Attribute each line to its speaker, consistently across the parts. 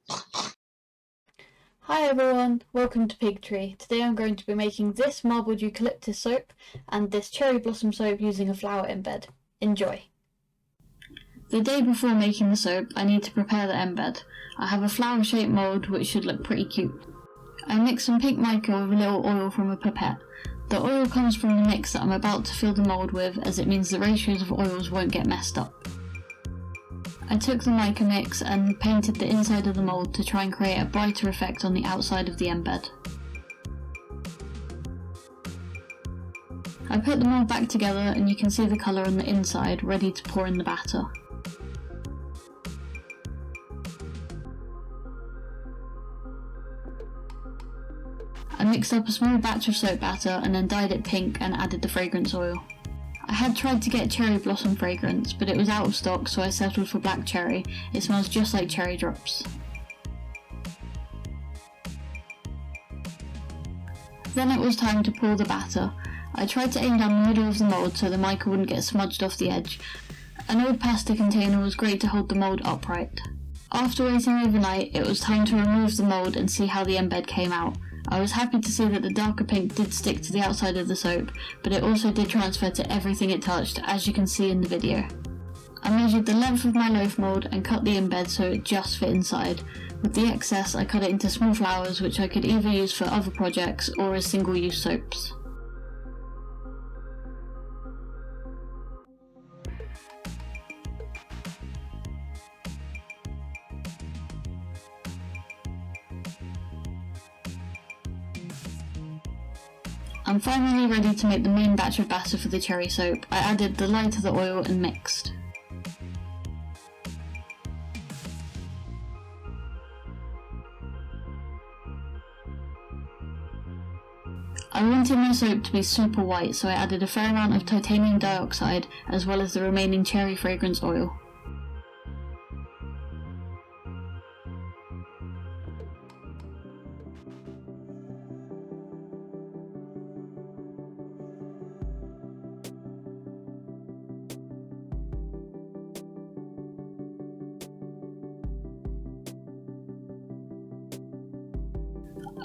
Speaker 1: Hi everyone, welcome to Pigtree. Today I'm going to be making this Marbled Eucalyptus soap and this cherry blossom soap using a flower embed. Enjoy! The day before making the soap, I need to prepare the embed. I have a flower shaped mould which should look pretty cute. I mix some pink mica with a little oil from a pipette. The oil comes from the mix that I'm about to fill the mould with, as it means the ratios of oils won't get messed up. I took the mica mix and painted the inside of the mould to try and create a brighter effect on the outside of the embed. I put the mould back together and you can see the colour on the inside, ready to pour in the batter. I mixed up a small batch of soap batter and then dyed it pink and added the fragrance oil. I had tried to get cherry blossom fragrance, but it was out of stock, so I settled for black cherry. It smells just like cherry drops. Then it was time to pour the batter. I tried to aim down the middle of the mould so the mica wouldn't get smudged off the edge. An old pasta container was great to hold the mould upright. After waiting overnight, it was time to remove the mould and see how the embed came out. I was happy to see that the darker pink did stick to the outside of the soap, but it also did transfer to everything it touched, as you can see in the video. I measured the length of my loaf mould and cut the embed so it just fit inside. With the excess, I cut it into small flowers which I could either use for other projects or as single-use soaps. I'm finally ready to make the main batch of batter for the cherry soap. I added the lye to the oil and mixed. I wanted my soap to be super white, so I added a fair amount of titanium dioxide as well as the remaining cherry fragrance oil.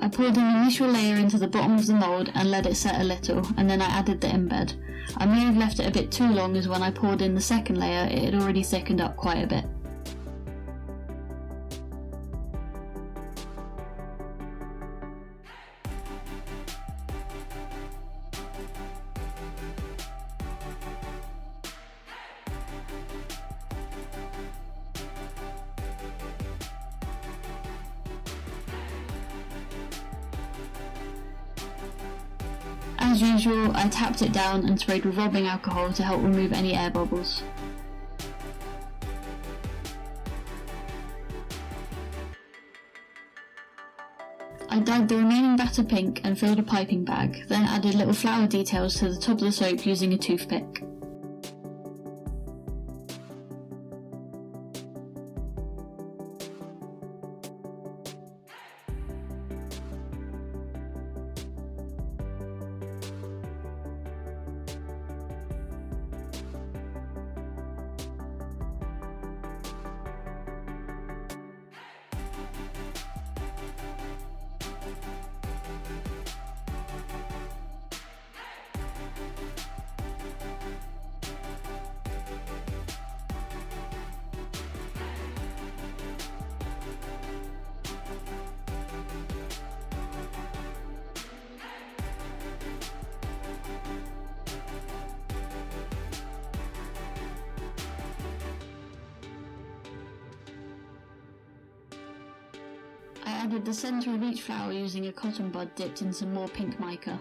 Speaker 1: I poured an initial layer into the bottom of the mould and let it set a little, and then I added the embed. I may have left it a bit too long, as when I poured in the second layer it had already thickened up quite a bit. As usual, I tapped it down and sprayed with rubbing alcohol to help remove any air bubbles. I dyed the remaining batter pink and filled a piping bag, then added little flower details to the top of the soap using a toothpick. I added the centre of each flower using a cotton bud dipped in some more pink mica.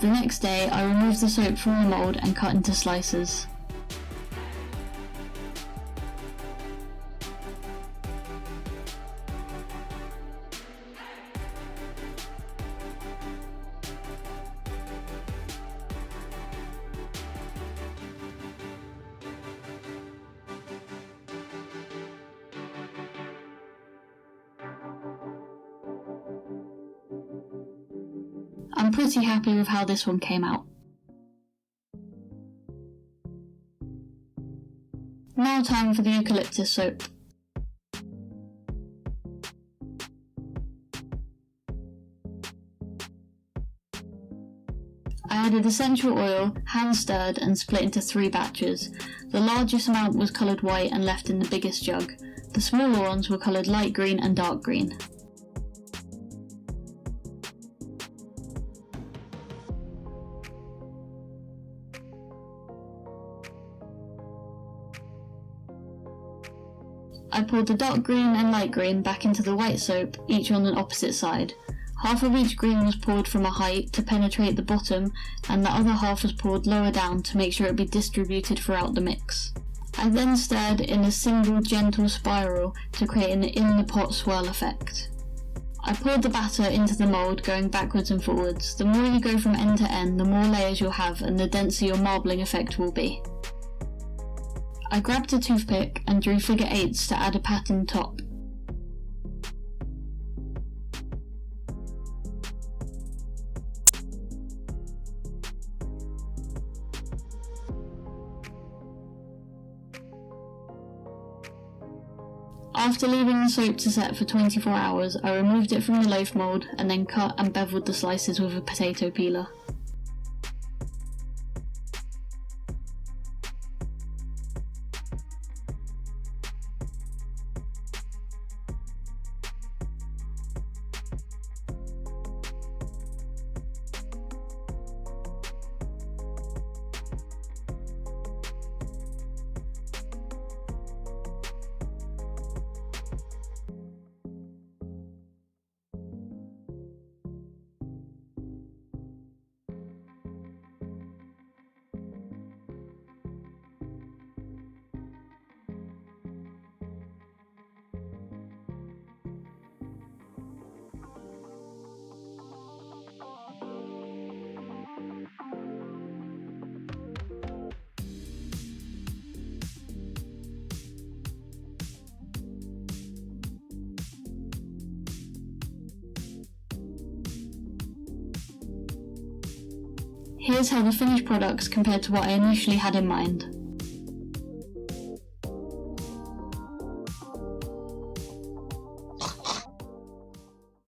Speaker 1: The next day I removed the soap from the mould and cut into slices. I'm pretty happy with how this one came out. Now time for the eucalyptus soap. I added essential oil, hand stirred and split into 3 batches. The largest amount was coloured white and left in the biggest jug. The smaller ones were coloured light green and dark green. I poured the dark green and light green back into the white soap, each on an opposite side. Half of each green was poured from a height to penetrate the bottom, and the other half was poured lower down to make sure it be distributed throughout the mix. I then stirred in a single gentle spiral to create an in-the-pot swirl effect. I poured the batter into the mould, going backwards and forwards. The more you go from end to end, the more layers you'll have and the denser your marbling effect will be. I grabbed a toothpick and drew figure 8s to add a pattern top. After leaving the soap to set for 24 hours, I removed it from the loaf mould and then cut and beveled the slices with a potato peeler. Here's how the finished products compared to what I initially had in mind.